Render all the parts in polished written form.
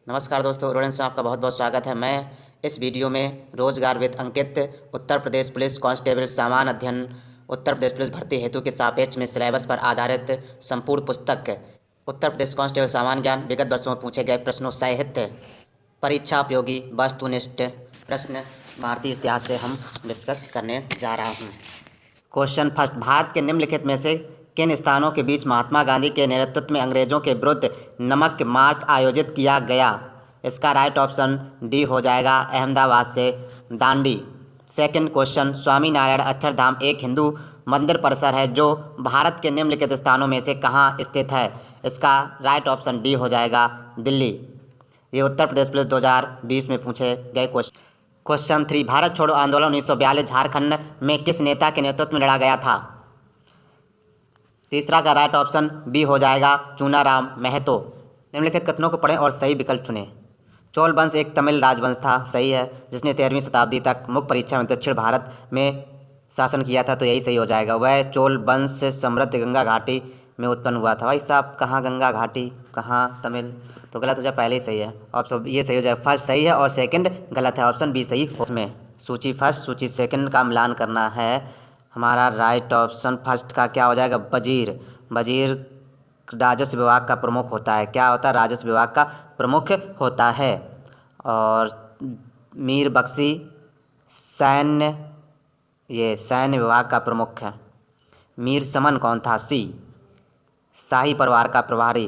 नमस्कार दोस्तों, स्टूडेंट्स में आपका बहुत बहुत स्वागत है। मैं इस वीडियो में रोजगार with Ankit Uttar Pradesh police constable सामान्य अध्ययन उत्तर प्रदेश पुलिस भर्ती हेतु के सापेक्ष में सिलेबस पर आधारित संपूर्ण पुस्तक उत्तर प्रदेश कांस्टेबल सामान्य ज्ञान विगत वर्षों में पूछे गए प्रश्नों साहित्य परीक्षा उपयोगी वस्तुनिष्ठ प्रश्न भारतीय इतिहास से हम डिस्कस करने जा रहा हूँ। क्वेश्चन फर्स्ट, भारत के निम्नलिखित में से किन स्थानों के बीच महात्मा गांधी के नेतृत्व में अंग्रेजों के विरुद्ध नमक मार्च आयोजित किया गया? इसका राइट ऑप्शन डी हो जाएगा, अहमदाबाद से दांडी। सेकंड क्वेश्चन, स्वामी नारायण अक्षरधाम एक हिंदू मंदिर परिसर है जो भारत के निम्नलिखित स्थानों में से कहाँ स्थित है? इसका राइट ऑप्शन डी हो जाएगा, दिल्ली। ये उत्तर प्रदेश पुलिस 2020 में पूछे गए क्वेश्चन। क्वेश्चन 3, भारत छोड़ो आंदोलन 1942 झारखंड में किस नेता के नेतृत्व में लड़ा गया था? तीसरा का राइट ऑप्शन बी हो जाएगा, चूनाराम महतो। निम्नलिखित कथनों को पढ़ें और सही विकल्प चुनें। चोल वंश एक तमिल राजवंश था, सही है, जिसने 13वीं शताब्दी तक मुख्य परीक्षा में दक्षिण भारत में शासन किया था, तो यही सही हो जाएगा। वह चोल वंश से समृद्ध गंगा घाटी में उत्पन्न हुआ था। भाई साहब, कहाँ गंगा घाटी, कहाँ तमिल, तो गलत हो जाए, पहले ही सही है। ऑप्शन ये सही हो जाए, फर्स्ट सही है और सेकंड गलत है, ऑप्शन बी सही। उसमें सूची फर्स्ट सूची सेकंड का मिलान करना है। हमारा राइट ऑप्शन फर्स्ट का क्या हो जाएगा, वजीर। वजीर राजस्व विभाग का प्रमुख होता है। क्या होता है? राजस्व विभाग का प्रमुख होता है। और मीर बख्शी सैन्य विभाग का प्रमुख है। मीर समन कौन था? सी, शाही परिवार का प्रभारी।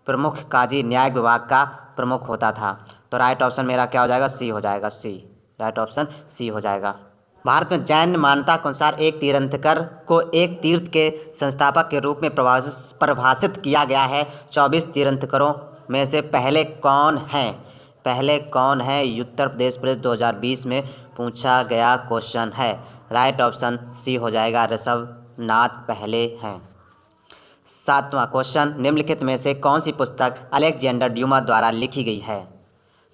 प्रमुख काजी न्यायिक विभाग का प्रमुख होता था। तो राइट ऑप्शन मेरा क्या हो जाएगा, सी हो जाएगा, सी। राइट ऑप्शन सी हो जाएगा। भारत में जैन मान्यता के अनुसार एक तीर्थंकर को एक तीर्थ के संस्थापक के रूप में परिभाषित किया गया है। 24 तीर्थंकरों में से पहले कौन हैं? पहले कौन है? उत्तर प्रदेश पुलिस 2020 में पूछा गया क्वेश्चन है। राइट ऑप्शन सी हो जाएगा, ऋषभनाथ पहले हैं। सातवां क्वेश्चन, निम्नलिखित में से कौन सी पुस्तक अलेक्जेंडर ड्यूमा द्वारा लिखी गई है?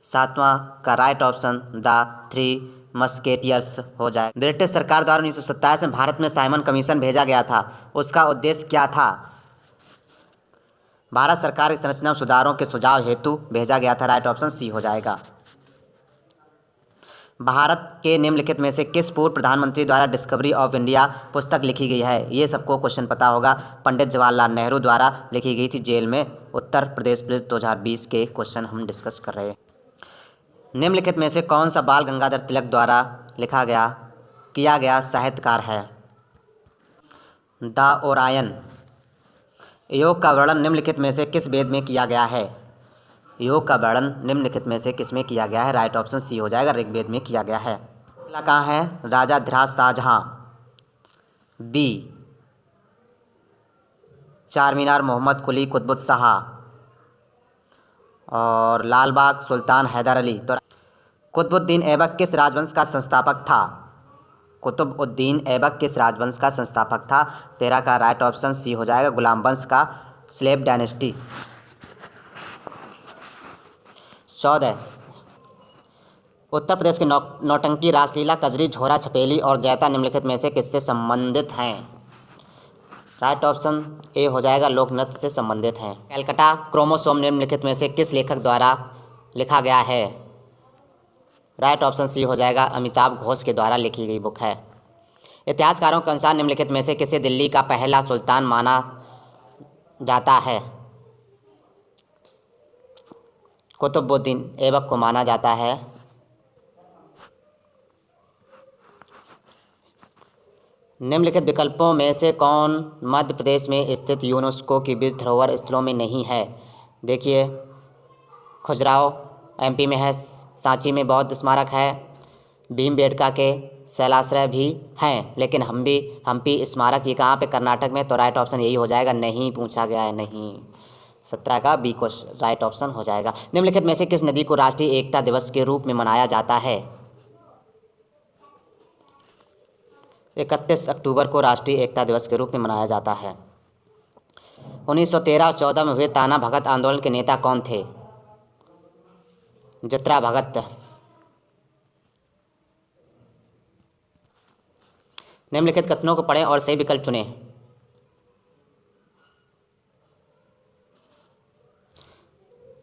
सातवां का right option the three musketeers हो जाए। ब्रिटिश सरकार द्वारा 1927 में भारत में साइमन कमीशन भेजा गया था, उसका उद्देश्य क्या था? भारत सरकार की संरचना सुधारों के सुझाव हेतु भेजा गया था। राइट ऑप्शन सी हो जाएगा। भारत के निम्नलिखित में से किस पूर्व प्रधानमंत्री द्वारा डिस्कवरी ऑफ इंडिया पुस्तक लिखी गई है? ये सबको क्वेश्चन पता होगा, पंडित जवाहरलाल नेहरू द्वारा लिखी गई थी जेल में। उत्तर प्रदेश पुलिस 2020 के क्वेश्चन हम डिस्कस कर रहे हैं। निम्नलिखित में से कौन सा बाल गंगाधर तिलक द्वारा किया गया साहित्यकार है? The Orion. योग का वर्णन निम्नलिखित में से किस वेद में किया गया है? योग का वर्णन निम्नलिखित में से किस में किया गया है? राइट ऑप्शन सी हो जाएगा, ऋग्वेद में किया गया है। अगला कहाँ है? राजा धीराज शाहजहां। बी, चार मीनार मोहम्मद कुली कुतुबुद्दीन और लाल बाग सुल्तान हैदर अली। तो कुतुबुद्दीन ऐबक किस राजवंश का संस्थापक था? कुतुबुद्दीन ऐबक किस राजवंश का संस्थापक था? 13 का राइट ऑप्शन सी हो जाएगा, गुलाम वंश का, स्लेव डायनेस्टी। 14, उत्तर प्रदेश के नौटंकी, रासलीला, कजरी, झोरा छपेली और जैता निम्नलिखित में से किससे संबंधित हैं? राइट ऑप्शन ए हो जाएगा, लोक नृत्य से संबंधित हैं। कैलकाटा क्रोमोसोम निम्नलिखित में से किस लेखक द्वारा लिखा गया है? राइट ऑप्शन सी हो जाएगा, अमिताभ घोष के द्वारा लिखी गई बुक है। इतिहासकारों के अनुसार निम्नलिखित में से किसे दिल्ली का पहला सुल्तान माना जाता है? कुतुबुद्दीन ऐबक को माना जाता है। निम्नलिखित विकल्पों में से कौन मध्य प्रदेश में स्थित यूनेस्को की विश्व धरोहर स्थलों में नहीं है? देखिए, खजुराहो एमपी में है, सांची में बौद्ध स्मारक है, भीमबेटका के शैलाश्रय भी हैं, लेकिन हम्पी स्मारक ये कहाँ पे? कर्नाटक में। तो राइट ऑप्शन यही हो जाएगा, नहीं पूछा गया है, नहीं। 17 का बी को राइट ऑप्शन हो जाएगा। निम्नलिखित में से किस नदी को राष्ट्रीय एकता दिवस के रूप में मनाया जाता है? 31 अक्टूबर को राष्ट्रीय एकता दिवस के रूप में मनाया जाता है। 1913 और 14 में हुए ताना भगत आंदोलन के नेता कौन थे? जतरा भगत। निम्नलिखित कथनों को पढ़ें और सही विकल्प चुनें।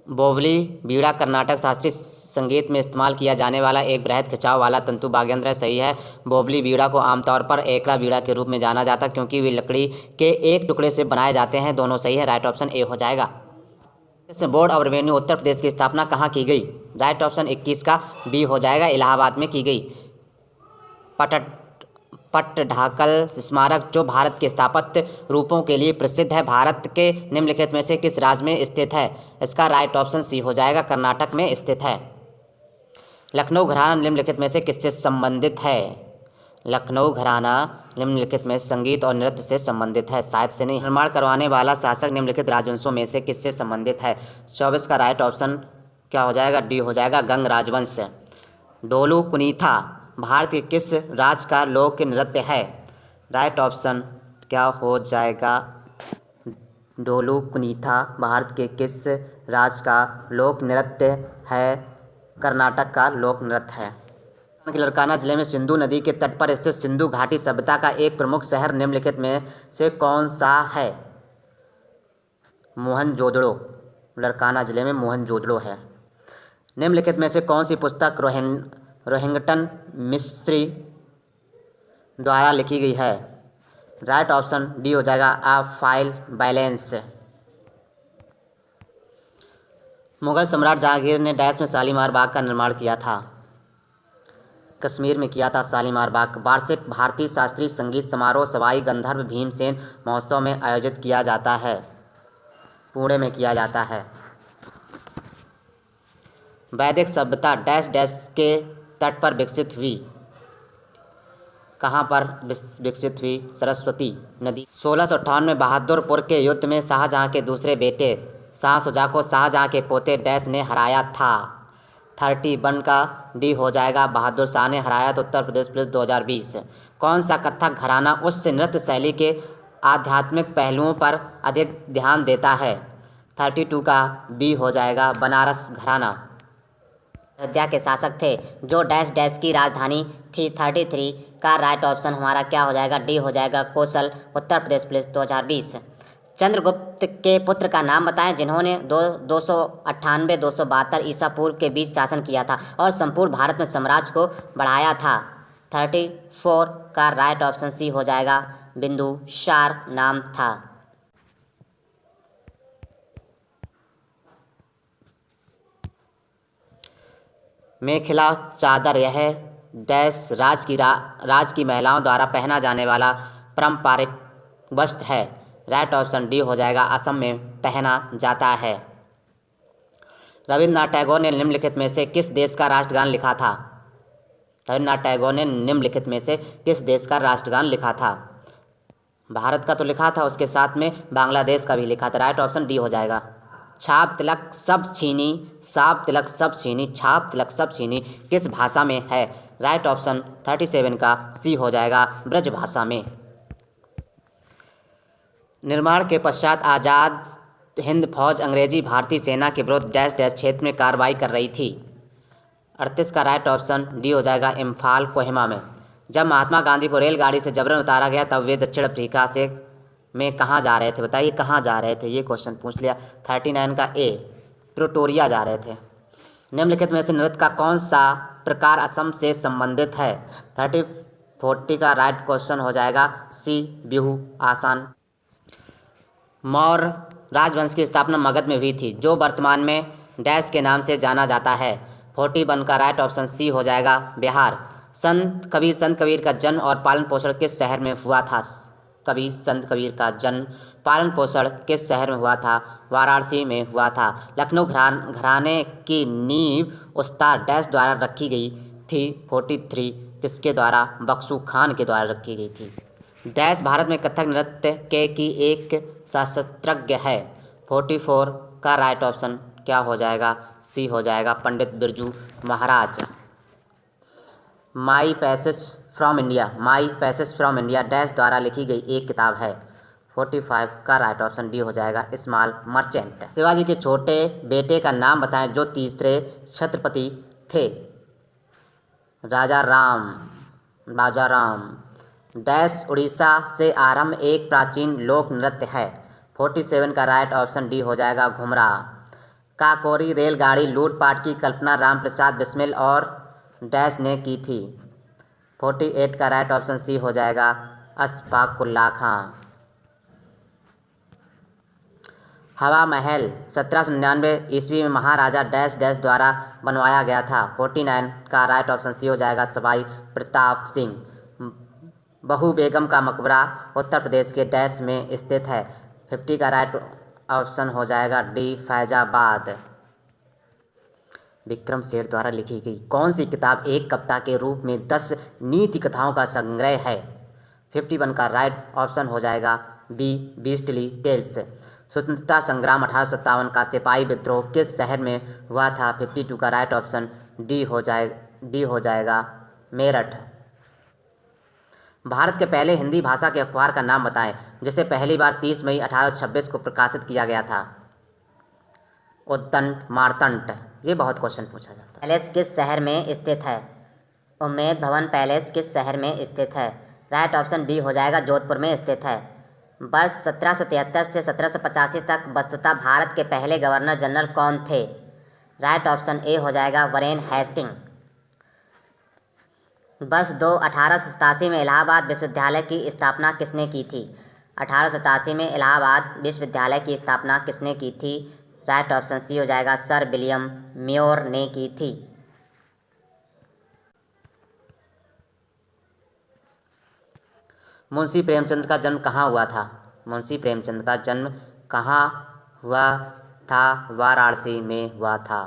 बोवली बीड़ा कर्नाटक शास्त्रीय संगीत में इस्तेमाल किया जाने वाला एक बृहद खिंचाव वाला तंतु वाद्ययंत्र है। सही है। बोवली बीड़ा को आमतौर पर एकड़ा बीड़ा के रूप में जाना जाता है क्योंकि वे लकड़ी के एक टुकड़े से बनाए जाते हैं। दोनों सही है। राइट ऑप्शन ए हो जाएगा। Board of revenue Uttar Pradesh की स्थापना कहाँ की गई? राइट ऑप्शन 21 का बी हो जाएगा। इलाहाबाद में की गई। पट्टडकल स्मारक जो भारत के स्थापत्य रूपों के लिए प्रसिद्ध है, भारत के निम्नलिखित में से किस राज्य में स्थित है? इसका राइट ऑप्शन सी हो जाएगा। कर्नाटक में स्थित है। लखनऊ घराना निम्नलिखित में से किससे संबंधित है? लखनऊ घराना निम्नलिखित में संगीत और नृत्य से संबंधित है, साहित्य से नहीं। निर्माण करवाने वाला शासक निम्नलिखित राजवंशों में से किससे संबंधित है? 24 का राइट ऑप्शन क्या हो जाएगा? डी हो जाएगा। गंग राजवंश। डोलू कुनीथा भारत के किस राज्य का लोक नृत्य है? राइट ऑप्शन क्या हो जाएगा? डोलू कुनीथा भारत के किस राज्य का लोक नृत्य है? कर्नाटक का लोक नृत्य है। लड़काना जिले में सिंधु नदी के तट पर स्थित सिंधु घाटी सभ्यता का एक प्रमुख शहर निम्नलिखित में से कौन सा है? मोहनजोदड़ो। लड़काना जिले में मोहनजोदड़ो है। निम्नलिखित में से कौन सी पुस्तक रोहिंग्टन मिस्त्री द्वारा लिखी गई है? राइट ऑप्शन डी हो जाएगा। आ फाइल बैलेंस। मुगल सम्राट जहांगीर ने डैश में शालीमार बाग का निर्माण किया था? कश्मीर में किया था शालीमार बाग। वार्षिक भारतीय शास्त्रीय संगीत समारोह सवाई गंधर्व भीमसेन महोत्सव में आयोजित किया जाता है? पुणे में किया जाता है। वैदिक सभ्यता डैश डैश के तट पर विकसित हुई? कहाँ पर विकसित हुई? सरस्वती नदी। 1658 में बहादुरपुर के युद्ध में शाहजहां के दूसरे बेटे शाह शुजा को शाहजहां के पोते डैश ने हराया था? 31 का डी हो जाएगा। बहादुर शाह ने हराया था। उत्तर प्रदेश पुलिस 2020। कौन सा कथक घराना उस नृत्य शैली के आध्यात्मिक पहलुओं पर अधिक ध्यान देता है? 32 का बी हो जाएगा। बनारस घराना। अयोध्या के शासक थे जो डैश डैश की राजधानी थी? 33 का राइट ऑप्शन हमारा क्या हो जाएगा? डी हो जाएगा। कौशल। उत्तर प्रदेश पुलिस 2020। चंद्रगुप्त के पुत्र का नाम बताएं जिन्होंने 298-272 ईसा पूर्व के बीच शासन किया था और संपूर्ण भारत में साम्राज्य को बढ़ाया था? 34 का राइट ऑप्शन सी हो जाएगा। बिंदुसार नाम था। मेखला चादर यह डैश राज की महिलाओं द्वारा पहना जाने वाला पारंपरिक वस्त्र है? राइट ऑप्शन डी हो जाएगा। असम में पहना जाता है। रविन्द्रनाथ टैगोर ने निम्नलिखित में से किस देश का राष्ट्रगान लिखा था? रविन्द्रनाथ टैगोर ने निम्नलिखित में से किस देश का राष्ट्रगान लिखा था? भारत का तो लिखा था, उसके साथ में बांग्लादेश का भी लिखा था। राइट ऑप्शन डी हो जाएगा। छाप तिलक सब छीनी, साप तिलक सब छीनी, छाप तिलक सब छीनी किस भाषा में है? राइट ऑप्शन 37 का सी हो जाएगा। ब्रज भाषा में। निर्माण के पश्चात आज़ाद हिंद फौज अंग्रेजी भारतीय सेना के विरुद्ध डैश डैश क्षेत्र में कार्रवाई कर रही थी? 38 का राइट ऑप्शन डी हो जाएगा। इम्फाल कोहिमा में। जब महात्मा गांधी को रेलगाड़ी से जबरन उतारा गया तब वे दक्षिण अफ्रीका से में कहाँ जा रहे थे? बताइए कहाँ जा रहे थे? ये क्वेश्चन पूछ लिया। 39 का ए प्रिटोरिया जा रहे थे। निम्नलिखित में से नृत्य का कौन सा प्रकार असम से संबंधित है? 40 का राइट क्वेश्चन हो जाएगा सी बिहू। आसान। मौर्य राजवंश की स्थापना मगध में हुई थी जो वर्तमान में डैश के नाम से जाना जाता है? 41 का राइट ऑप्शन सी हो जाएगा। बिहार। संत कबीर का जन्म और पालन पोषण किस शहर में हुआ था? संत कबीर का जन्म पालन पोषण किस शहर में हुआ था? वाराणसी में हुआ था। लखनऊ घराने की नींव उस्ताद डैश द्वारा रखी गई थी? 43 किसके द्वारा? बख्शू खान के द्वारा रखी गई थी। डैश भारत में कथक नृत्य के की एक शास्त्रज्ञ है? 44 का राइट ऑप्शन क्या हो जाएगा? सी हो जाएगा। पंडित बिरजू महाराज। माई पैसेज फ्रॉम इंडिया डैश द्वारा लिखी गई एक किताब है? 45 का राइट ऑप्शन डी हो जाएगा। Small merchant. शिवाजी के छोटे बेटे का नाम बताएं जो तीसरे छत्रपति थे? राजा राम। डैश उड़ीसा से आरंभ एक प्राचीन लोक नृत्य है? 47 का राइट ऑप्शन डी हो जाएगा। घुमरा। काकोरी रेलगाड़ी लूटपाट की कल्पना रामप्रसाद बिस्मिल और डैश ने की थी। 48 का राइट ऑप्शन सी हो जाएगा अशफाक उल्लाह खां। हवा महल 1799 ईस्वी में महाराजा डैश डैश द्वारा बनवाया गया था। 49 का राइट ऑप्शन सी हो जाएगा सवाई प्रताप सिंह। बहू बेगम का मकबरा उत्तर प्रदेश के डैश में स्थित है। 50 का राइट ऑप्शन हो जाएगा डी फैजाबाद। विक्रम सेठ द्वारा लिखी गई कौन सी किताब एक कविता के रूप में 10 नीति कथाओं का संग्रह है। 51 का राइट ऑप्शन हो जाएगा बी बीस्टली टेल्स। स्वतंत्रता संग्राम 1857 का सिपाही विद्रोह किस शहर में हुआ था। 52 का राइट ऑप्शन डी हो जाएगा मेरठ। भारत के पहले हिंदी भाषा के अखबार का नाम बताएं जिसे पहली बार 30 मई 1826 को प्रकाशित किया गया था। उद्दंड मार्तंड। ये बहुत क्वेश्चन पूछा जाता है। पैलेस किस शहर में स्थित है। उम्मेद भवन पैलेस किस शहर में स्थित है। राइट ऑप्शन बी हो जाएगा जोधपुर में स्थित है। वर्ष 1773 से 1785 तक वस्तुतः भारत के पहले गवर्नर जनरल कौन थे। राइट ऑप्शन ए हो जाएगा वरेन हेस्टिंग। वर्ष 2 1887 में इलाहाबाद विश्वविद्यालय की स्थापना किसने की थी। 1887 में इलाहाबाद विश्वविद्यालय की स्थापना किसने की थी। राइट ऑप्शन सी हो जाएगा सर विलियम म्योर ने की थी। मुंशी प्रेमचंद का जन्म कहाँ हुआ था। मुंशी प्रेमचंद का जन्म कहाँ हुआ था। वाराणसी में हुआ था।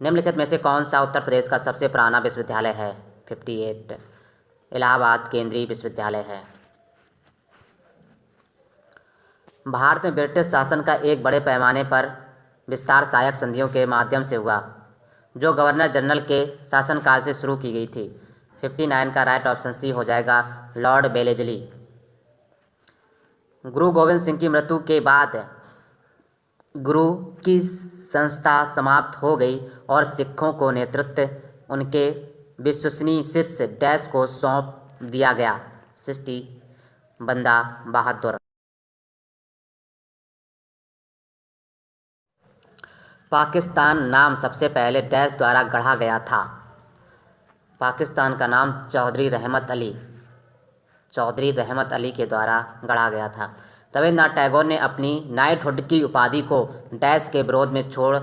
निम्नलिखित में से कौन सा उत्तर प्रदेश का सबसे पुराना विश्वविद्यालय है। 58 इलाहाबाद केंद्रीय विश्वविद्यालय है। भारत में ब्रिटिश शासन का एक बड़े पैमाने पर विस्तार सहायक संधियों के माध्यम से हुआ जो गवर्नर जनरल के शासनकाल से शुरू की गई थी। 59 का राइट ऑप्शन सी हो जाएगा लॉर्ड बेलेजली। गुरु गोविंद सिंह की मृत्यु के बाद गुरु की संस्था समाप्त हो गई और सिखों को नेतृत्व उनके विश्वसनीय शिष्य डैश को सौंप दिया गया। 60 बंदा बहादुर। पाकिस्तान नाम सबसे पहले डैश द्वारा गढ़ा गया था। पाकिस्तान का नाम चौधरी रहमत अली के द्वारा गढ़ा गया था। रविन्द्रनाथ टैगोर ने अपनी नाइटहुड की उपाधि को डैश के विरोध में छोड़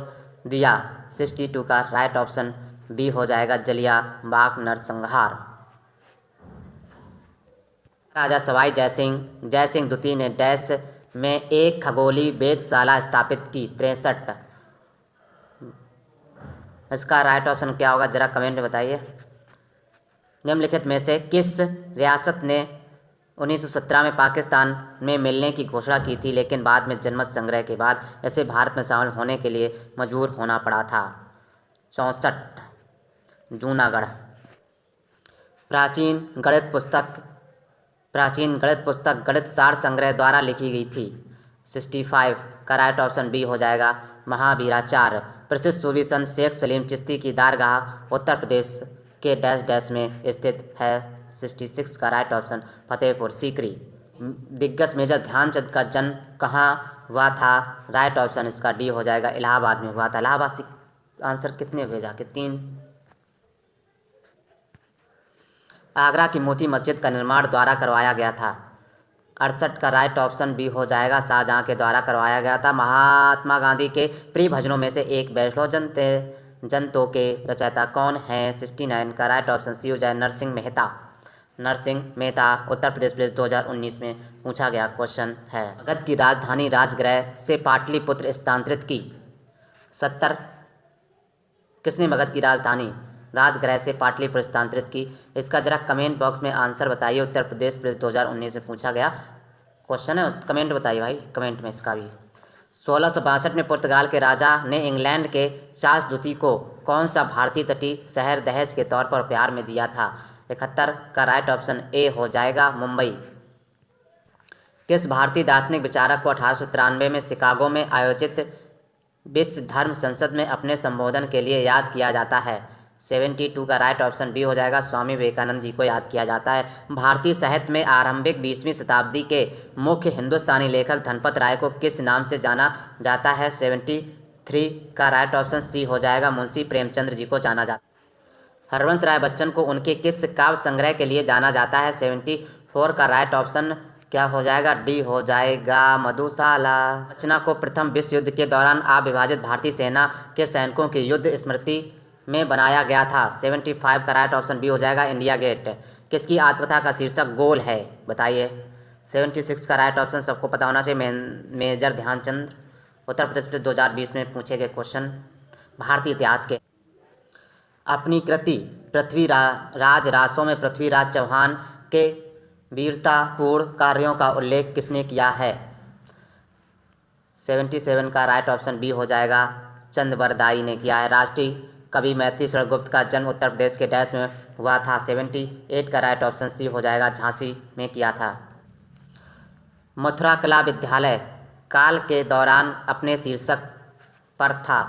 दिया। 62 का राइट ऑप्शन बी हो जाएगा जलियांवाला नरसंहार। राजा सवाई जयसिंह द्वितीय ने डैश में एक खगोलीय वेधशाला स्थापित की। 63 इसका राइट ऑप्शन क्या होगा जरा कमेंट में बताइए। निम्नलिखित में से किस रियासत ने 1917 में पाकिस्तान में मिलने की घोषणा की थी लेकिन बाद में जनमत संग्रह के बाद इसे भारत में शामिल होने के लिए मजबूर होना पड़ा था। 64 जूनागढ़। प्राचीन गणित पुस्तक गणित सार संग्रह द्वारा लिखी गई थी। 65 का राइट ऑप्शन बी हो जाएगा महावीराचार्य। प्रसिद्ध सूफी संत शेख सलीम चिश्ती की दारगाह उत्तर प्रदेश के डैश डैश में स्थित है। 66 का राइट ऑप्शन फतेहपुर सीकरी। दिग्गज मेजर ध्यानचंद का जन्म कहाँ हुआ था। राइट ऑप्शन इसका डी हो जाएगा इलाहाबाद में हुआ था। इलाहाबाद से आंसर कितने भेजा के 3। आगरा की मोती मस्जिद का निर्माण द्वारा करवाया गया था। 68 का राइट ऑप्शन बी हो जाएगा शाहजहाँ के द्वारा करवाया गया था। महात्मा गांधी के प्रिय भजनों में से एक वैष्णव जनतों के रचयिता कौन हैं। 69 का राइट ऑप्शन सी हो जाए नरसिंह मेहता। उत्तर प्रदेश पुलिस 2019 में पूछा गया क्वेश्चन है। मगध की राजधानी राजगृह से पाटलिपुत्र स्थानांतरित की। 70 किसने मगध की राजधानी राजगृह से पाटलिपुत्र स्थानांतरित की। इसका जरा कमेंट बॉक्स में आंसर बताइए। उत्तर प्रदेश पुलिस 2019 में पूछा गया क्वेश्चन है, कमेंट बताइए भाई कमेंट में इसका भी। 1662 में पुर्तगाल के राजा ने इंग्लैंड के चार्ल्स द्वितीय को कौन सा भारतीय तटीय शहर दहेज के तौर पर उपहार में दिया था। 71 का राइट ऑप्शन ए हो जाएगा मुंबई। किस भारतीय दार्शनिक विचारक को 1893 में शिकागो में आयोजित विश्व धर्म संसद में अपने संबोधन के लिए याद किया जाता है। 72 का राइट ऑप्शन बी हो जाएगा स्वामी विवेकानंद जी को याद किया जाता है। भारतीय साहित्य में आरंभिक 20वीं शताब्दी के मुख्य हिंदुस्तानी लेखक धनपत राय को किस नाम से जाना जाता है। 73 3 का राइट ऑप्शन सी हो जाएगा मुंशी प्रेमचंद्र जी को जाना जाता है। हरवंश राय बच्चन को उनके किस काव्य संग्रह के लिए जाना जाता है? 74 का राइट ऑप्शन क्या हो जाएगा? डी हो जाएगा मधुशाला। रचना को प्रथम विश्व युद्ध के दौरान अविभाजित भारतीय सेना के सैनिकों की युद्ध स्मृति में बनाया गया था। 75 का राइट ऑप्शन बी हो जाएगा इंडिया गेट। किसकी आत्मकथा का शीर्षक गोल है? बताइए। 76 का राइट ऑप्शन सबको पता होना चाहिए, मेजर ध्यानचंद। उत्तर प्रदेश में 2020 में पूछे गए क्वेश्चन भारतीय इतिहास के। अपनी कृति पृथ्वीराज रासों में पृथ्वीराज चौहान के वीरतापूर्ण कार्यों का उल्लेख किसने किया है? 77 का राइट ऑप्शन बी हो जाएगा चंद्रवरदाई ने किया है। राष्ट्रीय कवि मैथिली शरण गुप्त का जन्म उत्तर प्रदेश के डैश में हुआ था। 78 का राइट ऑप्शन सी हो जाएगा झांसी में किया था। मथुरा कला विद्यालय काल के दौरान अपने शीर्षक पर था।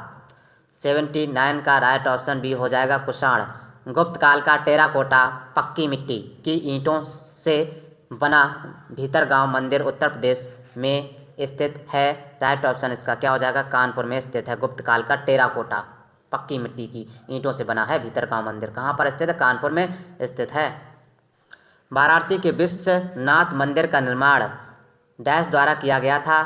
79 का राइट ऑप्शन बी हो जाएगा कुषाण। गुप्त काल का टेराकोटा पक्की मिट्टी की ईंटों से बना भीतरगांव मंदिर उत्तर प्रदेश में स्थित है। राइट ऑप्शन इसका क्या हो जाएगा? कानपुर में स्थित है। गुप्त काल का टेराकोटा पक्की मिट्टी की ईंटों से बना है भीतरगांव मंदिर। कहाँ पर स्थित है? कानपुर में स्थित है। वाराणसी के विश्वनाथ मंदिर का निर्माण डैश द्वारा किया गया था।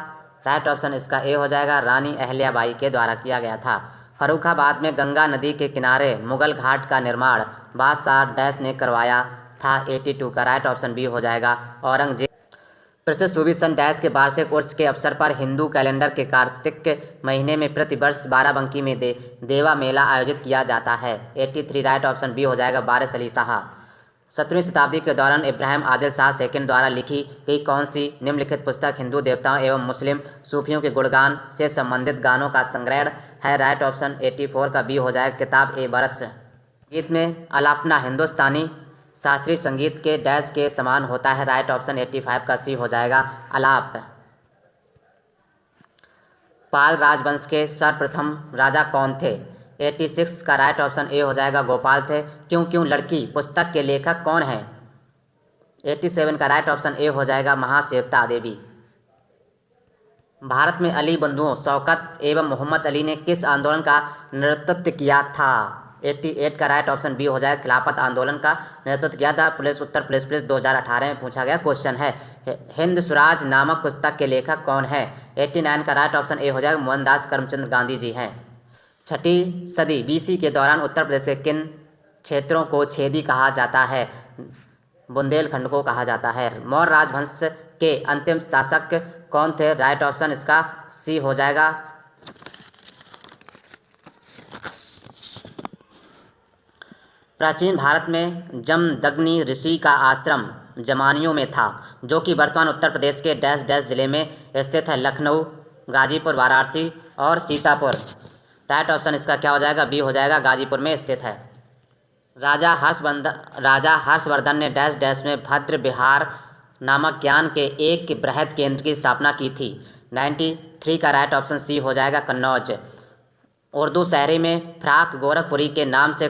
राइट ऑप्शन इसका ए हो जाएगा रानी अहल्याबाई के द्वारा किया गया था। फर्रुखाबाद में गंगा नदी के किनारे मुगल घाट का निर्माण बादशाह डैश ने करवाया था। 82 का राइट ऑप्शन बी हो जाएगा औरंगजेब। प्रसिद्ध सूफी संत डैश के वार्षिक उर्स के अवसर पर हिंदू कैलेंडर के कार्तिक महीने में प्रतिवर्ष बाराबंकी में देवा मेला आयोजित किया जाता है। 83 राइट ऑप्शन बी हो जाएगा बारिश अली शाह। 17वीं शताब्दी के दौरान इब्राहिम आदिल शाह सेकंड द्वारा लिखी गई कौन सी निम्नलिखित पुस्तक हिंदू देवताओं एवं मुस्लिम सूफियों के गुणगान से संबंधित गानों का संग्रह है? राइट ऑप्शन 84 का बी हो जाएगा किताब ए बरस। गीत में अलापना हिंदुस्तानी शास्त्रीय संगीत के डैश के समान होता है। राइट ऑप्शन 85 का सी हो जाएगा अलाप। पाल राजवंश के सर्वप्रथम राजा कौन थे? 86 का राइट ऑप्शन ए हो जाएगा गोपाल थे। क्यों क्यों लड़की पुस्तक के लेखक कौन हैं? 87 का राइट ऑप्शन ए हो जाएगा महाश्वेता देवी। भारत में अली बंधुओं शौकत एवं मोहम्मद अली ने किस आंदोलन का नेतृत्व किया था? 88 का राइट ऑप्शन बी हो जाएगा खिलाफत आंदोलन का नेतृत्व किया था। पुलिस उत्तर प्रदेश पुलिस 2018 में पूछा गया क्वेश्चन है। हिंद स्वराज नामक पुस्तक के लेखक कौन है? 89 का राइट ऑप्शन ए हो जाएगा मोहनदास करमचंद गांधी जी हैं। 6ठी सदी बीसी के दौरान उत्तर प्रदेश के किन क्षेत्रों को छेदी कहा जाता है? बुंदेलखंड को कहा जाता है। मौर्य राजवंश के अंतिम शासक कौन थे? राइट ऑप्शन इसका सी हो जाएगा प्राचीन भारत में जमदग्नि ऋषि का आश्रम जमानियों में था, जो कि वर्तमान उत्तर प्रदेश के डैश डैश जिले में स्थित है। लखनऊ, गाजीपुर, वाराणसी और सीतापुर। राइट ऑप्शन इसका क्या हो जाएगा? बी हो जाएगा गाजीपुर में स्थित है। राजा हर्षवर्धन ने डैश डैश में भद्र विहार नामक ज्ञान के एक बृहद केंद्र की स्थापना की थी। 93 का राइट ऑप्शन सी हो जाएगा कन्नौज। उर्दू शायरी में फ्राक गोरखपुरी के नाम से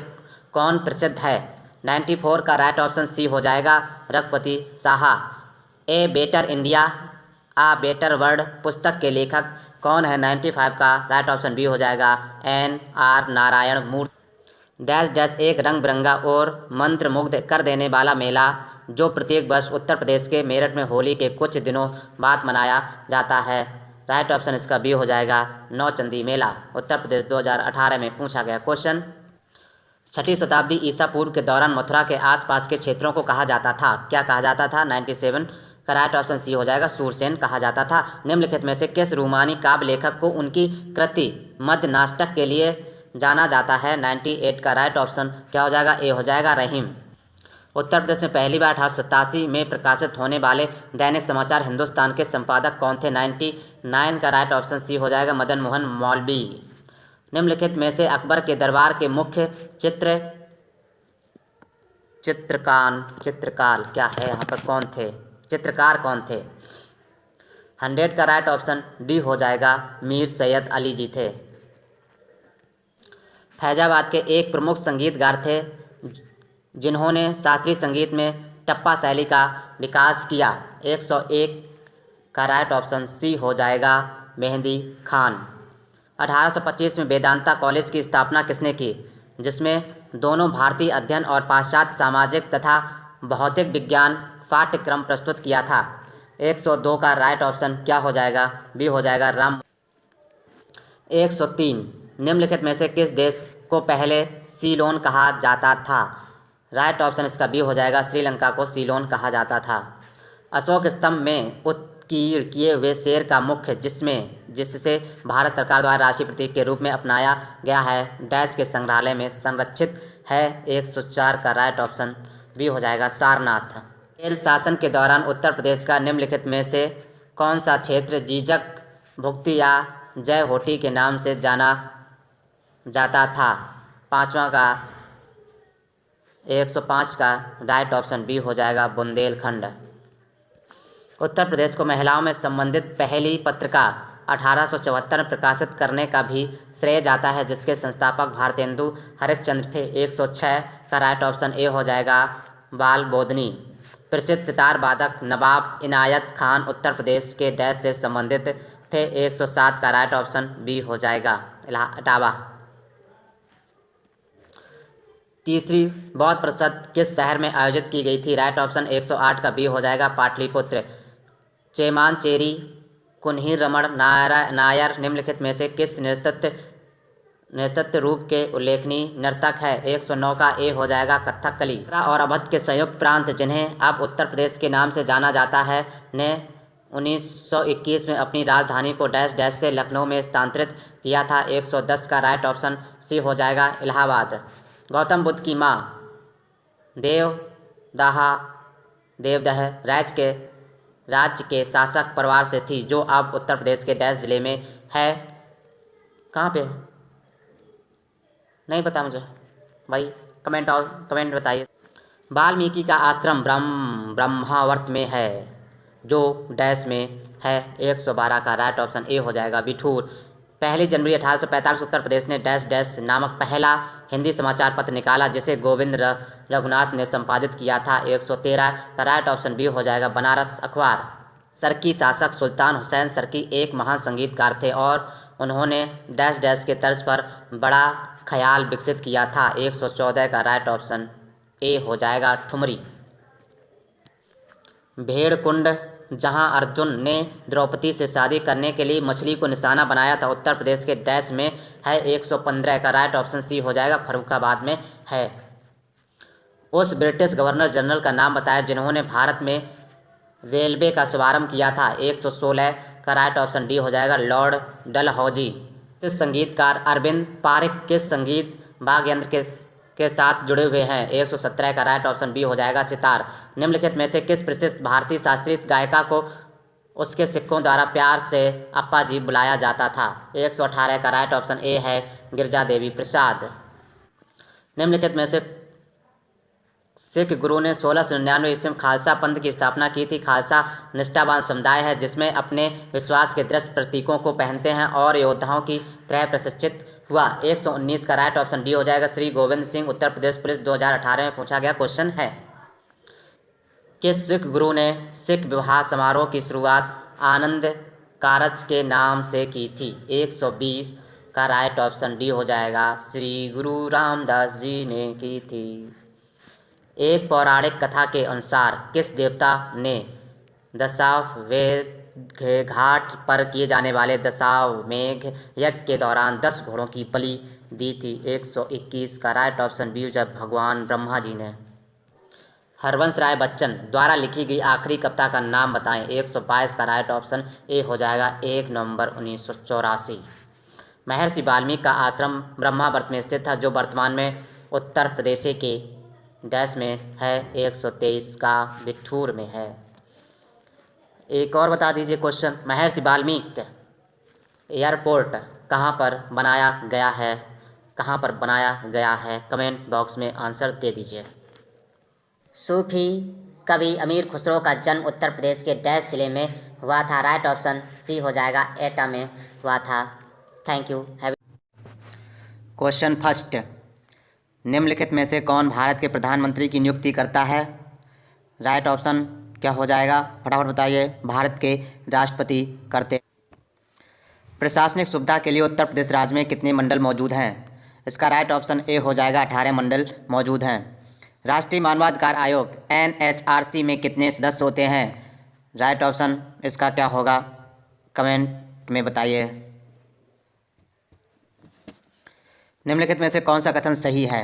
कौन प्रसिद्ध है? 94 का राइट ऑप्शन सी हो जाएगा Raghupati Saha. A better India a better world पुस्तक के लेखक कौन है? 95 का राइट ऑप्शन बी हो जाएगा NR नारायण मूर्ति। डैश डैश एक रंग बिरंगा और मंत्रमुग्ध कर देने वाला मेला जो प्रत्येक वर्ष उत्तर प्रदेश के मेरठ में होली के कुछ दिनों बाद मनाया जाता है। राइट ऑप्शन इसका बी हो जाएगा नौचंदी मेला। उत्तर प्रदेश 2018 में पूछा गया क्वेश्चन। 6ठी शताब्दी ईसा पूर्व के दौरान मथुरा के आसपास के क्षेत्रों को कहा जाता था। क्या कहा जाता था? 97 का राइट ऑप्शन सी हो जाएगा सूरसेन कहा जाता था। निम्नलिखित में से किस रूमानी काव्य लेखक को उनकी कृति मध्य नाटक के लिए जाना जाता है? 98 का राइट ऑप्शन क्या हो जाएगा? ए हो जाएगा रहीम। उत्तर प्रदेश में पहली बार 1887 में प्रकाशित होने वाले दैनिक समाचार हिंदुस्तान के संपादक कौन थे? 99 का राइट ऑप्शन सी हो जाएगा मदन मोहन मौलवी। निम्नलिखित में से अकबर के दरबार के मुख्य चित्रकार क्या है यहाँ पर? कौन थे? चित्रकार कौन थे? 100 का राइट ऑप्शन डी हो जाएगा मीर सैयद अली जी थे। फैजाबाद के एक प्रमुख संगीतकार थे जिन्होंने शास्त्रीय संगीत में टप्पा शैली का विकास किया। 101 का राइट ऑप्शन सी हो जाएगा मेहंदी खान। 1825 में वेदांता कॉलेज की स्थापना किसने की, जिसमें दोनों भारतीय अध्ययन और पाश्चात्य सामाजिक तथा भौतिक विज्ञान पाठ्यक्रम प्रस्तुत किया था। 102 का राइट ऑप्शन क्या हो जाएगा, बी हो जाएगा राम। 103 निम्नलिखित में से किस देश को पहले सीलोन कहा जाता था, राइट ऑप्शन इसका बी हो जाएगा श्रीलंका को सीलोन कहा जाता था। अशोक स्तंभ में उत्कीर्ण किए हुए शेर का मुख्य जिससे भारत सरकार द्वारा राष्ट्रीय प्रतीक के रूप में अपनाया गया है डैश के संग्रहालय में संरक्षित है। 104 का राइट ऑप्शन बी हो जाएगा सारनाथ। मुगल शासन के दौरान उत्तर प्रदेश का निम्नलिखित में से कौन सा क्षेत्र जीजक भुक्ति या जय होठी के नाम से जाना जाता था, पाँचवा का 105 का राइट ऑप्शन बी हो जाएगा बुंदेलखंड। उत्तर प्रदेश को महिलाओं में संबंधित पहली पत्रिका 1874 में प्रकाशित करने का भी श्रेय जाता है, जिसके संस्थापक भारतेंदु हरिश्चंद्र थे। 106 का राइट ऑप्शन ए हो जाएगा बाल बोधनी। प्रसिद्ध सितार वादक नवाब इनायत खान उत्तर प्रदेश के डैश से संबंधित थे। 107 का राइट ऑप्शन बी हो जाएगा इटावा। तीसरी बौद्ध परिषद किस शहर में आयोजित की गई थी, राइट ऑप्शन 108 का बी हो जाएगा पाटलिपुत्र। चेमांचेरी कुन्ही रमण नायर निम्नलिखित में से किस नृत्य रूप के उल्लेखनीय नर्तक है, 109 का ए हो जाएगा कथकली। और अवध के संयुक्त प्रांत जिन्हें अब उत्तर प्रदेश के नाम से जाना जाता है ने 1921 में अपनी राजधानी को डैश डैश से लखनऊ में स्थानांतरित किया था। 110 का राइट ऑप्शन सी हो जाएगा इलाहाबाद। गौतम बुद्ध की माँ देवदह राज्य के शासक परिवार से थी, जो अब उत्तर प्रदेश के डैश जिले में है। कहाँ पे नहीं पता मुझे भाई, कमेंट बताइए। वाल्मीकि का आश्रम ब्रह्मावर्त में है, जो डैश में है। 112 का राइट ऑप्शन ए हो जाएगा बिठूर। 1 जनवरी 1845 उत्तर प्रदेश ने डैश डैश नामक पहला हिंदी समाचार पत्र निकाला, जिसे गोविंद रघुनाथ ने संपादित किया था। 113 का राइट ऑप्शन बी हो जाएगा बनारस अखबार। सरकी शासक सुल्तान हुसैन सरकी एक महान संगीतकार थे और उन्होंने डैश डैश के तर्ज पर बड़ा ख्याल विकसित किया था। 114 का राइट ऑप्शन ए हो जाएगा ठुमरी। भेड़कुंड जहां अर्जुन ने द्रौपदी से शादी करने के लिए मछली को निशाना बनाया था, उत्तर प्रदेश के डैश में है। 115 का राइट ऑप्शन सी हो जाएगा फर्रुखाबाद में है। उस ब्रिटिश गवर्नर जनरल का नाम बताया जिन्होंने भारत में रेलवे का शुभारंभ किया था। 116 का राइट ऑप्शन डी हो जाएगा लॉर्ड डलहौजी। संगीतकार अरविंद पारिक किस संगीत वाद्य यंत्र के साथ जुड़े हुए हैं, 117 का राइट ऑप्शन बी हो जाएगा सितार। निम्नलिखित में से किस प्रसिद्ध भारतीय शास्त्रीय गायिका को उसके सिक्कों द्वारा प्यार से अप्पा जी बुलाया जाता था, 118 का राइट ऑप्शन ए है गिरजा देवी प्रसाद। निम्नलिखित में से सिख गुरु ने 1699 ईस्वी में खालसा पंथ की स्थापना की थी। खालसा निष्ठावान समुदाय है जिसमें अपने विश्वास के दृश्य प्रतीकों को पहनते हैं और योद्धाओं की तरह प्रशिक्षित हुआ। 119 का राइट ऑप्शन डी हो जाएगा श्री गोविंद सिंह। उत्तर प्रदेश पुलिस 2018 में पूछा गया क्वेश्चन है। किस सिख गुरु ने सिख विवाह समारोह की शुरुआत आनंद कारज के नाम से की थी, 120 का राइट ऑप्शन डी हो जाएगा श्री गुरु रामदास जी ने की थी। एक पौराणिक कथा के अनुसार किस देवता ने दशाश्वमेध घाट पर किए जाने वाले दशाश्वमेध यज्ञ के दौरान 10 घोड़ों की बलि दी थी, 121 का राइट ऑप्शन बी जब भगवान ब्रह्मा जी ने। हरवंश राय बच्चन द्वारा लिखी गई आखिरी कविता का नाम बताएं, 122 का राइट ऑप्शन ए हो जाएगा 1 नवंबर 1984। महर्षि वाल्मीकि का आश्रम ब्रह्मावर्त में स्थित था, जो वर्तमान में उत्तर प्रदेश के डैश में है, 123 का बिठूर में है। एक और बता दीजिए क्वेश्चन, महर्षि वाल्मीकि एयरपोर्ट कहाँ पर बनाया गया है, कमेंट बॉक्स में आंसर दे दीजिए। सूफी कवि अमीर खुसरो का जन्म उत्तर प्रदेश के डैश जिले में हुआ था, राइट ऑप्शन सी हो जाएगा एटा में हुआ था। Thank you. क्वेश्चन फर्स्ट, निम्नलिखित में से कौन भारत के प्रधानमंत्री की नियुक्ति करता है, राइट ऑप्शन क्या हो जाएगा, फटाफट बताइए। भारत के राष्ट्रपति करते। प्रशासनिक सुविधा के लिए उत्तर प्रदेश राज्य में कितने मंडल मौजूद हैं? इसका राइट ऑप्शन ए हो जाएगा 18 मंडल मौजूद हैं। राष्ट्रीय मानवाधिकार आयोग NHRC में कितने सदस्य होते हैं? राइट ऑप्शन इसका क्या होगा, कमेंट में बताइए। निम्नलिखित में से कौन सा कथन सही है?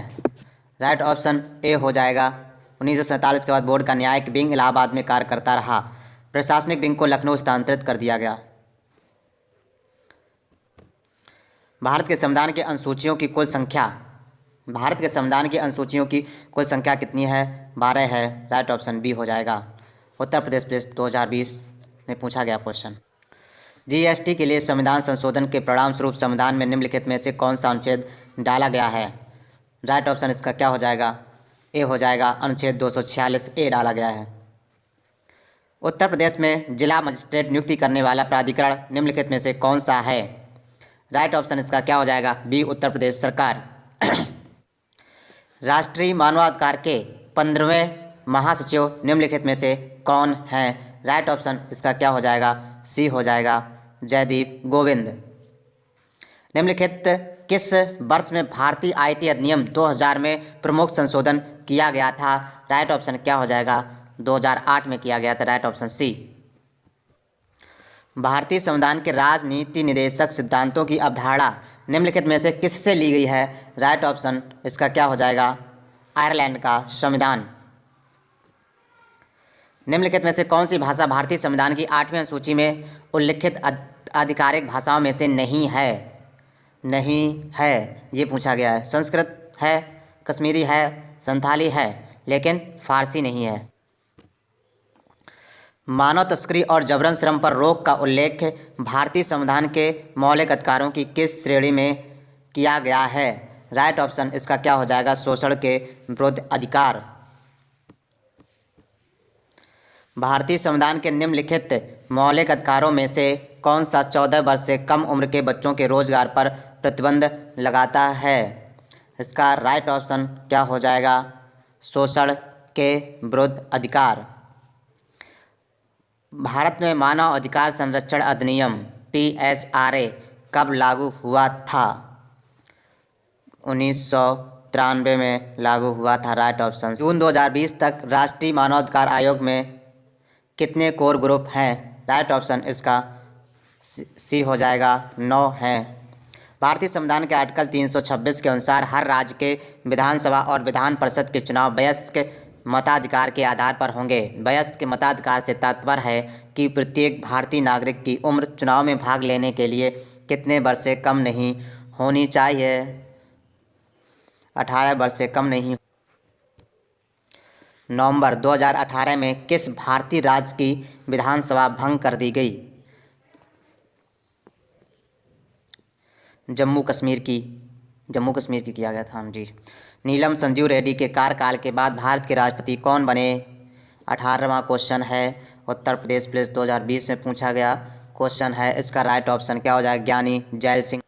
राइट ऑप्शन ए हो जाएगा 1947 के बाद बोर्ड का न्यायिक विंग इलाहाबाद में कार्य करता रहा। प्रशासनिक विंग को लखनऊ स्थानांतरित कर दिया गया। भारत के संविधान की अनुसूचियों की कुल संख्या, भारत के संविधान की अनुसूचियों की कुल संख्या कितनी है? 12 है। राइट ऑप्शन बी हो जाएगा। उत्तर प्रदेश पुलिस 2020 में पूछा गया क्वेश्चन। GST के लिए संविधान संशोधन के परिणाम स्वरूप संविधान में निम्नलिखित में से कौन सा अनुच्छेद डाला गया है? राइट ऑप्शन इसका क्या हो जाएगा? ए हो जाएगा, अनुच्छेद 246 ए डाला गया है। उत्तर प्रदेश में जिला मजिस्ट्रेट नियुक्ति करने वाला प्राधिकरण निम्नलिखित में से कौन सा है? राइट ऑप्शन इसका क्या हो जाएगा? बी, उत्तर प्रदेश सरकार। राष्ट्रीय मानवाधिकार के 15वें महासचिव निम्नलिखित में से कौन हैं? राइट ऑप्शन इसका क्या हो जाएगा? सी हो जाएगा, जयदीप गोविंद। निम्नलिखित किस वर्ष में भारतीय IT अधिनियम 2000 में प्रमुख संशोधन किया गया था? राइट ऑप्शन क्या हो जाएगा? 2008 में किया गया था। Right option C. भारतीय संविधान के राजनीति निदेशक सिद्धांतों की अवधारणा निम्नलिखित में से किससे ली गई है? राइट ऑप्शन इसका क्या हो जाएगा? आयरलैंड का संविधान। निम्नलिखित में से कौन सी भाषा भारतीय संविधान की 8वीं अनुसूची में उल्लिखित आधिकारिक भाषाओं में से नहीं है? नहीं है ये पूछा गया है। संस्कृत है, कश्मीरी है, संथाली है, लेकिन फारसी नहीं है। मानव तस्करी और जबरन श्रम पर रोक का उल्लेख भारतीय संविधान के मौलिक अधिकारों की किस श्रेणी में किया गया है? राइट ऑप्शन इसका क्या हो जाएगा? शोषण के विरुद्ध अधिकार। भारतीय संविधान के निम्नलिखित मौलिक अधिकारों में से कौन सा 14 वर्ष से कम उम्र के बच्चों के रोजगार पर प्रतिबंध लगाता है? इसका राइट ऑप्शन क्या हो जाएगा? शोषण के विरुद्ध अधिकार। भारत में मानव अधिकार संरक्षण अधिनियम PSRA कब लागू हुआ था? 1993 में लागू हुआ था। Right option. जून 2020 तक राष्ट्रीय मानवाधिकार आयोग में कितने कोर ग्रुप हैं? राइट ऑप्शन इसका सी हो जाएगा, 9 हैं। भारतीय संविधान के आर्टिकल 326 के अनुसार हर राज्य के विधानसभा और विधान परिषद के चुनाव वयस्क मताधिकार के आधार पर होंगे। वयस्क मताधिकार से तात्पर्य है कि प्रत्येक भारतीय नागरिक की उम्र चुनाव में भाग लेने के लिए कितने वर्ष से कम नहीं होनी चाहिए? 18 वर्ष से कम नहीं। नवंबर 2018 में किस भारतीय राज्य की विधानसभा भंग कर दी गई? जम्मू कश्मीर की किया गया था। जी। नीलम संजीव रेड्डी के कार्यकाल के बाद भारत के राष्ट्रपति कौन बने? 18वां क्वेश्चन है। उत्तर प्रदेश पुलिस 2020 में पूछा गया क्वेश्चन है। इसका राइट ऑप्शन क्या हो जाएगा? ज्ञानी जैल सिंह।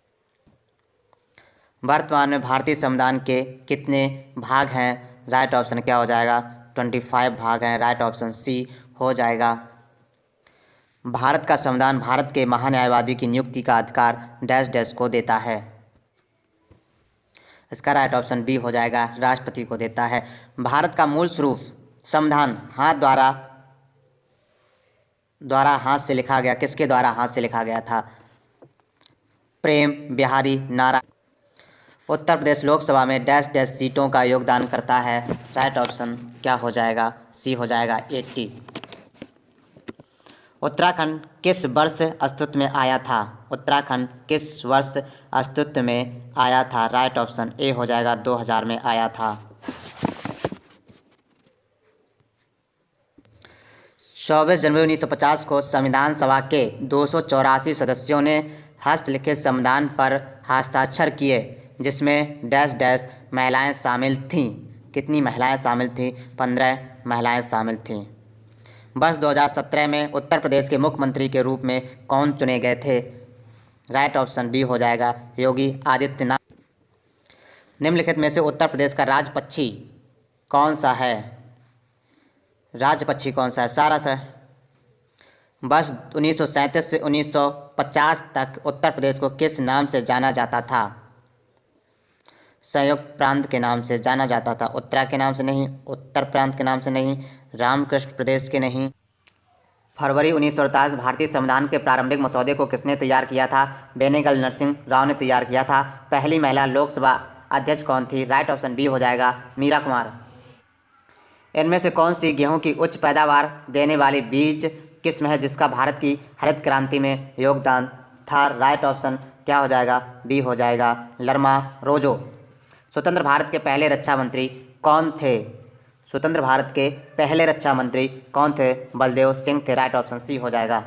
वर्तमान में भारतीय संविधान के कितने भाग हैं? राइट ऑप्शन क्या हो जाएगा? 25 भाग हैं। राइट ऑप्शन सी हो जाएगा। भारत का संविधान भारत के महान्यायवादी की नियुक्ति का अधिकार डैश डैश को देता है। इसका राइट ऑप्शन बी हो जाएगा, राष्ट्रपति को देता है। भारत का मूल स्वरूप संविधान हाथ से लिखा गया। किसके द्वारा हाथ से लिखा गया था? प्रेम बिहारी नारायण। उत्तर प्रदेश लोकसभा में डैश डैश सीटों का योगदान करता है। राइट ऑप्शन क्या हो जाएगा? सी हो जाएगा, 80। उत्तराखंड किस वर्ष अस्तित्व में आया था? उत्तराखंड किस वर्ष अस्तित्व में आया था? राइट ऑप्शन ए हो जाएगा, 2000 में आया था। 24 जनवरी 1950 को संविधान सभा के 284 सदस्यों ने हस्तलिखित संविधान पर हस्ताक्षर किए, जिसमें डैश डैश महिलाएं शामिल थीं। कितनी महिलाएं शामिल थीं? 15 महिलाएं शामिल थीं। वर्ष 2017 में उत्तर प्रदेश के मुख्यमंत्री के रूप में कौन चुने गए थे? राइट ऑप्शन बी हो जाएगा, योगी आदित्यनाथ। निम्नलिखित में से उत्तर प्रदेश का राज्य पक्षी कौन सा है? राज्य पक्षी कौन सा है? सारस है। वर्ष 1937 से 1950 तक उत्तर प्रदेश को किस नाम से जाना जाता था? संयुक्त प्रांत के नाम से जाना जाता था। उत्तरा के नाम से नहीं, उत्तर प्रांत के नाम से नहीं, रामकृष्ण प्रदेश के नहीं। फरवरी 1948 भारतीय संविधान के प्रारंभिक मसौदे को किसने तैयार किया था? बेनेगल नरसिंह राव ने तैयार किया था। पहली महिला लोकसभा अध्यक्ष कौन थी? राइट ऑप्शन बी हो जाएगा मीरा कुमार। इनमें से कौन सी गेहूं की उच्च पैदावार देने वाली बीज किस्म है जिसका भारत की हरित क्रांति में योगदान था? राइट ऑप्शन क्या हो जाएगा? बी हो जाएगा लरमा रोजो। स्वतंत्र भारत के पहले रक्षा मंत्री कौन थे? स्वतंत्र भारत के पहले रक्षा मंत्री कौन थे? बलदेव सिंह थे। राइट ऑप्शन सी हो जाएगा।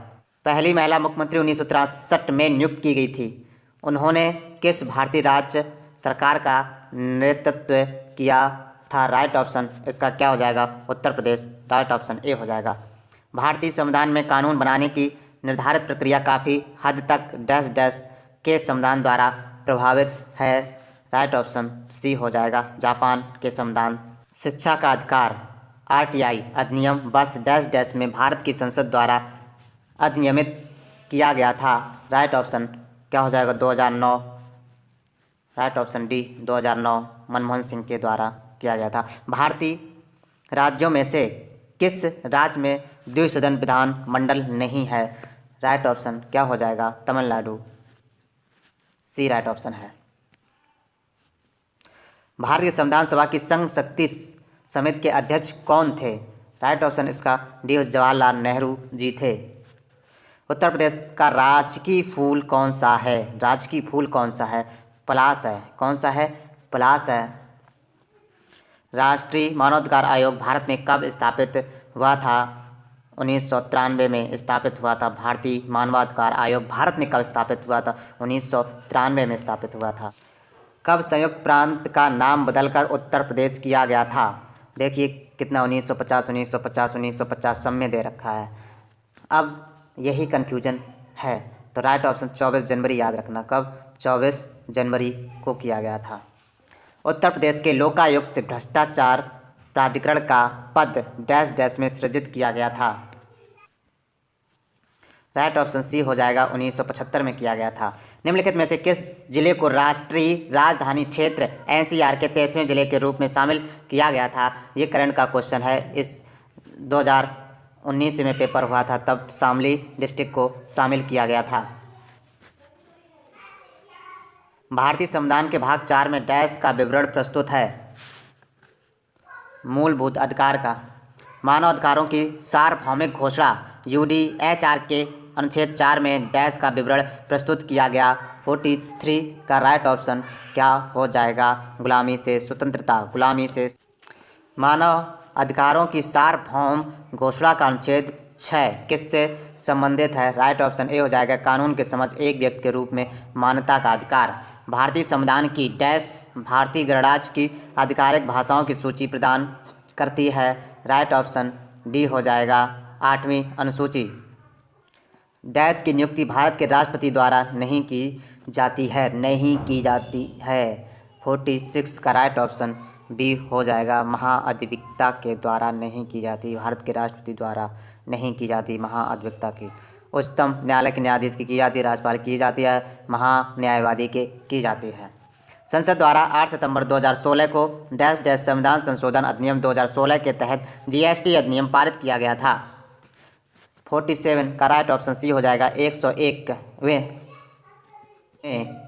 पहली महिला मुख्यमंत्री 1963 में नियुक्त की गई थी। उन्होंने किस भारतीय राज्य सरकार का नेतृत्व किया था? राइट ऑप्शन इसका क्या हो जाएगा? Uttar Pradesh. Right option A हो जाएगा। भारतीय संविधान में कानून बनाने की निर्धारित प्रक्रिया काफ़ी हद तक डैश डैश के संविधान द्वारा प्रभावित है? राइट ऑप्शन सी हो जाएगा जापान के संविधान। शिक्षा का अधिकार आरटीआई अधिनियम वर्ष डैश डैश में भारत की संसद द्वारा अधिनियमित किया गया था? राइट ऑप्शन क्या हो जाएगा? 2009। Right option D 2009 Manmohan Singh के द्वारा किया गया था। भारतीय राज्यों में से किस राज्य में द्विसदन विधान मंडल नहीं है? राइट ऑप्शन क्या हो जाएगा? तमिलनाडु। सी राइट ऑप्शन है। भारतीय संविधान सभा की संघ शक्ति समिति के अध्यक्ष कौन थे? राइट ऑप्शन इसका डी जवाहरलाल नेहरू जी थे। उत्तर प्रदेश का राजकीय फूल कौन सा है? राजकीय फूल कौन सा है? पलाश है। कौन सा है? पलाश है। राष्ट्रीय मानवाधिकार आयोग भारत में कब स्थापित हुआ था? 1993 में स्थापित हुआ था। भारतीय मानवाधिकार आयोग भारत में कब स्थापित हुआ था? 1993 में स्थापित हुआ था। कब संयुक्त प्रांत का नाम बदलकर उत्तर प्रदेश किया गया था? देखिए कितना 1950 1950 1950 सब में दे रखा है। अब यही कन्फ्यूजन है तो राइट ऑप्शन 24 जनवरी याद रखना। कब? 24 जनवरी को किया गया था। उत्तर प्रदेश के लोकायुक्त भ्रष्टाचार प्राधिकरण का पद डैश डैश में सृजित किया गया था? राइट ऑप्शन सी हो जाएगा 1975 में किया गया था। निम्नलिखित में से किस जिले को राष्ट्रीय राजधानी क्षेत्र एनसीआर के 23वें जिले के रूप में शामिल किया गया था? ये करंट का क्वेश्चन है। इस 2019 में पेपर हुआ था तब शामली डिस्ट्रिक्ट को शामिल किया गया था। भारतीय संविधान के भाग 4 में डैश का विवरण प्रस्तुत है? मूलभूत अधिकार का। मानव अधिकारों की सार्वभौमिक घोषणा यूडीएचआर के अनुच्छेद 4 में डैश का विवरण प्रस्तुत किया गया? 43 का राइट ऑप्शन क्या हो जाएगा? गुलामी से स्वतंत्रता। गुलामी से मानव अधिकारों की सार्वभौम घोषणा का अनुच्छेद 6 किससे संबंधित है? राइट ऑप्शन ए हो जाएगा कानून के समझ एक व्यक्ति के रूप में मान्यता का अधिकार। भारतीय संविधान की डैश भारतीय गणराज्य की आधिकारिक भाषाओं की सूची प्रदान करती है? राइट ऑप्शन डी हो जाएगा 8वीं अनुसूची। डैश की नियुक्ति भारत के राष्ट्रपति द्वारा नहीं की जाती है? नहीं की जाती है। 46 का राइट ऑप्शन बी हो जाएगा महाअधिवक्ता के द्वारा नहीं की जाती। भारत के राष्ट्रपति द्वारा नहीं की जाती महाअधिवक्ता की। उच्चतम न्यायालय के न्यायाधीश की जाती है, राज्यपाल की जाती है, महान्यायवादी के की जाती है। संसद द्वारा 8 सितंबर 2016 को डैश डैश संविधान संशोधन अधिनियम 2016 के तहत जीएसटी अधिनियम पारित किया गया था? 47 का राइट ऑप्शन सी हो जाएगा 101वें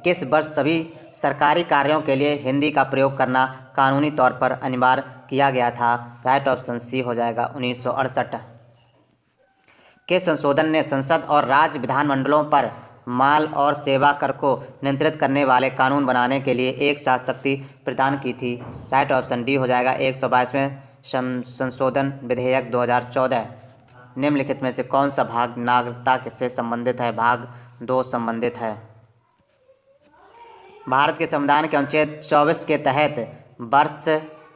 किस वर्ष सभी सरकारी कार्यों के लिए हिंदी का प्रयोग करना कानूनी तौर पर अनिवार्य किया गया था? राइट ऑप्शन सी हो जाएगा 1968 के संशोधन ने संसद और राज्य विधानमंडलों पर माल और सेवा कर को नियंत्रित करने वाले कानून बनाने के लिए एक साथ शक्ति प्रदान की थी? राइट ऑप्शन डी हो जाएगा 122वें संशोधन विधेयक 2014। निम्नलिखित में से कौन सा भाग नागरिकता से संबंधित है? भाग 2 संबंधित है। भारत के संविधान के अनुच्छेद 24 के तहत वर्ष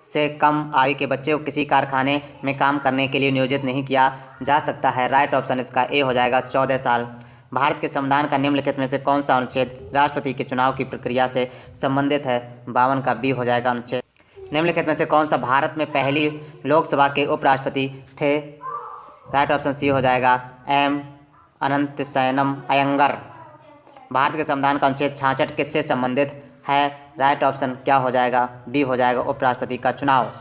से कम आयु के बच्चे को किसी कारखाने में काम करने के लिए नियोजित नहीं किया जा सकता है? राइट ऑप्शन इसका ए हो जाएगा 14 साल। भारत के संविधान का निम्नलिखित में से कौन सा अनुच्छेद राष्ट्रपति के चुनाव की प्रक्रिया से संबंधित है? 52 का बी हो जाएगा अनुच्छेद। निम्नलिखित में से कौन सा भारत में पहली लोकसभा के उपराष्ट्रपति थे? राइट ऑप्शन सी हो जाएगा एम अनंत सैनम अयंगर। भारत के संविधान का अनुच्छेद 66 किससे संबंधित है? राइट ऑप्शन क्या हो जाएगा? बी हो जाएगा उपराष्ट्रपति का चुनाव।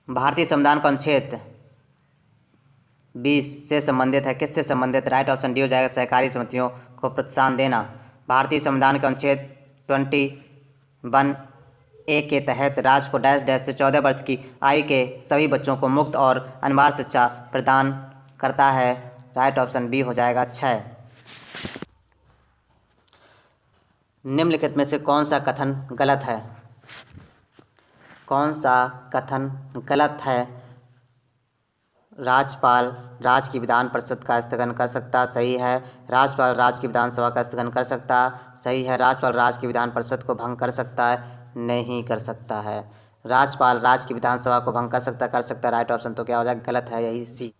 भारतीय संविधान का अनुच्छेद 20 से संबंधित है, किससे संबंधित? राइट ऑप्शन डी हो जाएगा सहकारी समितियों को प्रोत्साहन देना। भारतीय संविधान के अनुच्छेद 21A के तहत राज्य को डैश डैश से 14 वर्ष की आयु के सभी बच्चों को मुफ्त और अनिवार्य शिक्षा प्रदान करता है। राइट ऑप्शन बी हो जाएगा 6। निम्नलिखित में से कौन सा कथन गलत है? कौन सा कथन गलत है? राज्यपाल राज्य की विधान परिषद का स्थगन कर सकता, सही है। राज्यपाल राज्य की विधानसभा का स्थगन कर सकता, सही है। राज्यपाल राज्य की विधान परिषद को भंग कर सकता है, नहीं कर सकता है। राज्यपाल राज्य की विधानसभा को भंग कर सकता, कर सकता है। राइट ऑप्शन तो क्या हो जाएगा? गलत है, यही सी।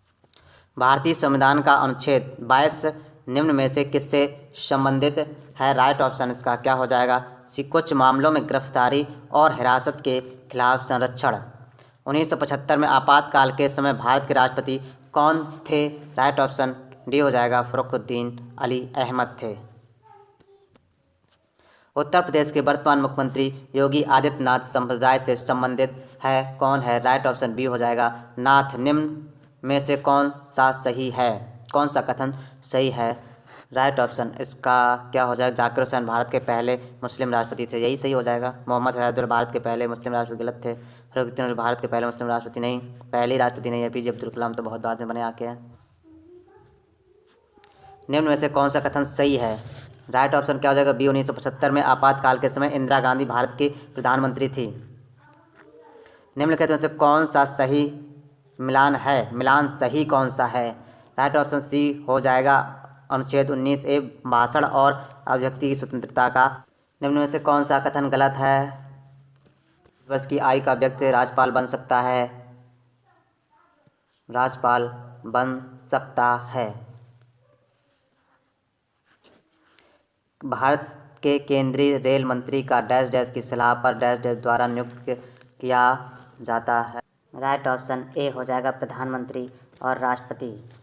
भारतीय संविधान का अनुच्छेद 22 निम्न में से किससे संबंधित है? राइट ऑप्शन इसका क्या हो जाएगा? सी। कुछ मामलों में गिरफ्तारी और हिरासत के खिलाफ संरक्षण। 1975 में आपातकाल के समय भारत के राष्ट्रपति कौन थे? राइट ऑप्शन डी हो जाएगा फरुखुद्दीन अली अहमद थे। उत्तर प्रदेश के वर्तमान मुख्यमंत्री योगी आदित्यनाथ संप्रदाय से संबंधित है, कौन है? राइट ऑप्शन बी हो जाएगा नाथ। निम्न में से कौन सा सही है? कौन सा कथन सही है? राइट ऑप्शन इसका क्या हो जाएगा? जाकिर हुसैन भारत के पहले मुस्लिम राष्ट्रपति थे, यही सही हो जाएगा। मोहम्मद हैदर भारत के पहले मुस्लिम राष्ट्रपति गलत थे। फरुखुद्दीन अली भारत के पहले मुस्लिम राष्ट्रपति नहीं, पहले राष्ट्रपति नहीं है। APJ अब्दुल कलाम तो बहुत बाद में बने आके हैं। निम्न में से कौन सा कथन सही है? राइट ऑप्शन क्या हो जाएगा? बी। 1975 में आपातकाल के समय इंदिरा गांधी भारत की प्रधानमंत्री थी। निम्नलिखित में से कौन सा सही मिलान है? मिलान सही कौन सा है? राइट ऑप्शन सी हो जाएगा अनुच्छेद 19A भाषण और अभिव्यक्ति की स्वतंत्रता का। निम्न में से कौन सा कथन गलत है? 20 वर्ष की आयु का व्यक्ति राज्यपाल बन सकता है, राज्यपाल बन सकता है। भारत के केंद्रीय रेल मंत्री का डैश डैश की सलाह पर डैश डैश द्वारा नियुक्त किया जाता है। राइट ऑप्शन ए हो जाएगा प्रधानमंत्री और राष्ट्रपति।